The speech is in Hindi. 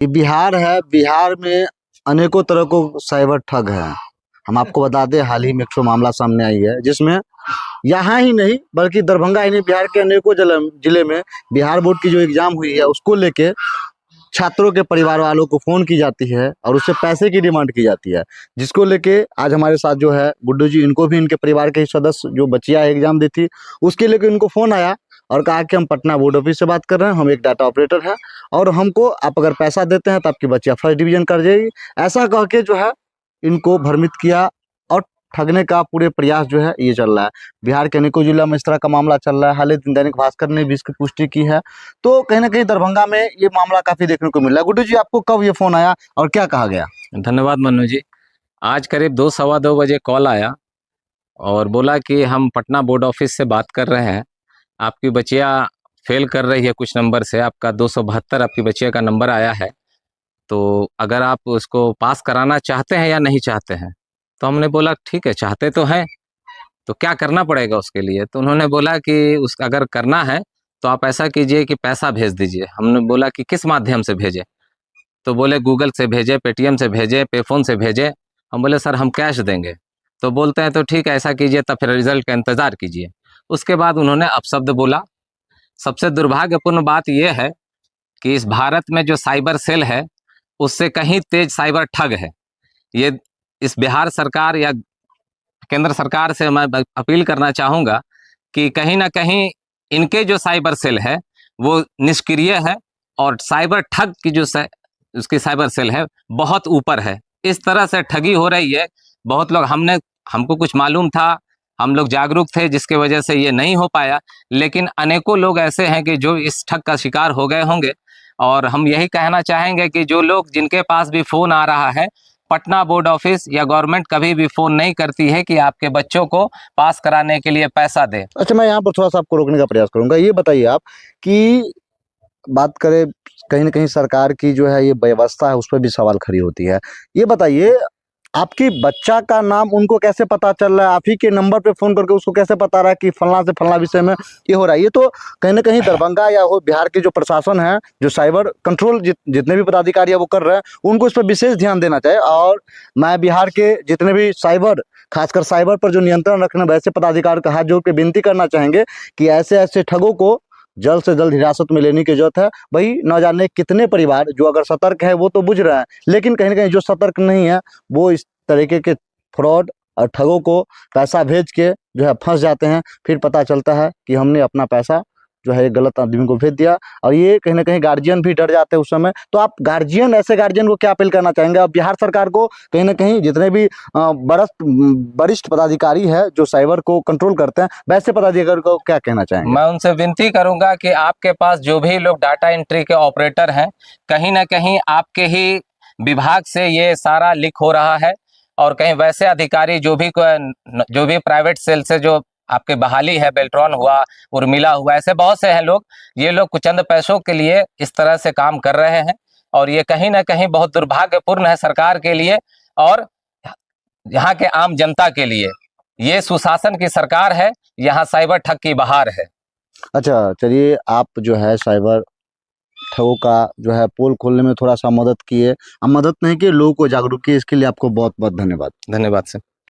ये बिहार है, बिहार में अनेकों तरह को साइबर ठग है। हम आपको बता दें, हाल ही में एक ठो मामला सामने आई है, जिसमें यहाँ ही नहीं बल्कि दरभंगा ही नहीं, बिहार के अनेकों जिले में बिहार बोर्ड की जो एग्जाम हुई है उसको लेके छात्रों के परिवार वालों को फोन की जाती है और उससे पैसे की डिमांड की जाती है, जिसको लेके आज हमारे साथ जो है गुड्डू जी, इनको भी इनके परिवार के ही सदस्य जो बच्चियां एग्जाम दी थी उसके लेके इनको फोन आया और कहा कि हम पटना बोर्ड ऑफिस से बात कर रहे हैं, हम एक डाटा ऑपरेटर है और हमको आप अगर पैसा देते हैं तो आपकी बच्चियां फर्स्ट डिवीजन कर जाएगी। ऐसा कह के जो है इनको भ्रमित किया और ठगने का पूरे प्रयास जो है ये चल रहा है। बिहार के अनेकों जिला में इस तरह का मामला चल रहा है। हाल ही दैनिक भास्कर ने भी इसकी पुष्टि की है। तो कहीं ना कहीं दरभंगा में ये मामला काफी देखने को मिल रहा है। गुड्डू जी, आपको कब ये फोन आया और क्या कहा गया? धन्यवाद मनु जी। आज करीब 2 सवा 2 बजे कॉल आया और बोला कि हम पटना बोर्ड ऑफिस से बात कर रहे हैं, आपकी बच्चियाँ फेल कर रही है कुछ नंबर से, आपका 272 आपकी बच्चिया का नंबर आया है, तो अगर आप उसको पास कराना चाहते हैं या नहीं चाहते हैं। तो हमने बोला ठीक है, चाहते तो हैं, तो क्या करना पड़ेगा उसके लिए। तो उन्होंने बोला कि उस अगर करना है तो आप ऐसा कीजिए कि पैसा भेज दीजिए। हमने बोला कि किस माध्यम से भेजें, तो बोले गूगल से भेजे, पेटीएम से भेजे, पेफोन से भेजे। हम बोले सर हम कैश देंगे। तो बोलते हैं तो ठीक है ऐसा कीजिए, तब फिर रिजल्ट का इंतज़ार कीजिए। उसके बाद उन्होंने अपशब्द बोला। सबसे दुर्भाग्यपूर्ण बात यह है कि इस भारत में जो साइबर सेल है उससे कहीं तेज साइबर ठग है। ये इस बिहार सरकार या केंद्र सरकार से मैं अपील करना चाहूँगा कि कहीं ना कहीं इनके जो साइबर सेल है वो निष्क्रिय है और साइबर ठग की जो उसकी साइबर सेल है बहुत ऊपर है। इस तरह से ठगी हो रही है। बहुत लोग हमको कुछ मालूम था, हम लोग जागरूक थे, जिसके वजह से ये नहीं हो पाया, लेकिन अनेकों लोग ऐसे हैं कि जो इस ठग का शिकार हो गए होंगे। और हम यही कहना चाहेंगे कि जो लोग जिनके पास भी फ़ोन आ रहा है, पटना बोर्ड ऑफिस या गवर्नमेंट कभी भी फ़ोन नहीं करती है कि आपके बच्चों को पास कराने के लिए पैसा दे। अच्छा, मैं यहाँ पर थोड़ा सा आपको रोकने का प्रयास करूंगा। ये बताइए आप कि बात करें कहीं ना कहीं सरकार की जो है ये व्यवस्था है उस पर भी सवाल खड़ी होती है। ये बताइए, आपकी बच्चा का नाम उनको कैसे पता चल रहा है? आप ही के नंबर पे फोन करके उसको कैसे पता रहा है कि फलना से फलना विषय में ये हो रहा है? ये तो कहीं ना कहीं दरभंगा या वो बिहार के जो प्रशासन है, जो साइबर कंट्रोल जितने भी पदाधिकारी है वो कर रहे हैं, उनको इस पर विशेष ध्यान देना चाहिए। और मैं बिहार के जितने भी साइबर, खासकर साइबर पर जो नियंत्रण रखने वैसे पदाधिकारी का हाथ जोड़ के विनती करना चाहेंगे कि ऐसे ऐसे ठगों को जल्द से जल्द हिरासत में लेने की जरूरत है। भाई न जाने कितने परिवार जो अगर सतर्क है वो तो बुझ रहे हैं, लेकिन कहीं ना कहीं जो सतर्क नहीं है वो इस तरीके के फ्रॉड और ठगों को पैसा भेज के जो है फंस जाते हैं। फिर पता चलता है कि हमने अपना पैसा जो है गलत आदमी को भेज दिया। और ये कहीं ना कहीं गार्जियन भी डर जाते हैं उस समय। तो आप गार्जियन, ऐसे गार्जियन को क्या अपील करना चाहेंगे? आप बिहार सरकार को कहीं ना कहीं जितने भी वरिष्ठ पदाधिकारी है जो साइबर को कंट्रोल करते हैं, वैसे पदाधिकारी को क्या कहना चाहेंगे? मैं उनसे विनती करूंगा कि आपके पास जो भी लोग डाटा एंट्री के ऑपरेटर हैं, कहीं ना कहीं आपके ही विभाग से ये सारा लीक हो रहा है। और कहीं वैसे अधिकारी जो भी प्राइवेट सेल से जो आपके बहाली है, बेल्ट्रॉन हुआ, उर्मिला हुआ, ऐसे बहुत से हैं लोग, ये लोग कुछ चंद पैसों के लिए इस तरह से काम कर रहे हैं। और ये कहीं ना कहीं बहुत दुर्भाग्यपूर्ण है सरकार के लिए और यहाँ के आम जनता के लिए। ये सुशासन की सरकार है, यहाँ साइबर ठग की बहार है। अच्छा, चलिए, आप जो है साइबर ठगों का जो है पोल खोलने में थोड़ा सा मदद किए, मदद नहीं किए, लोगों को जागरूक किए, इसके लिए आपको बहुत बहुत धन्यवाद। धन्यवाद सर।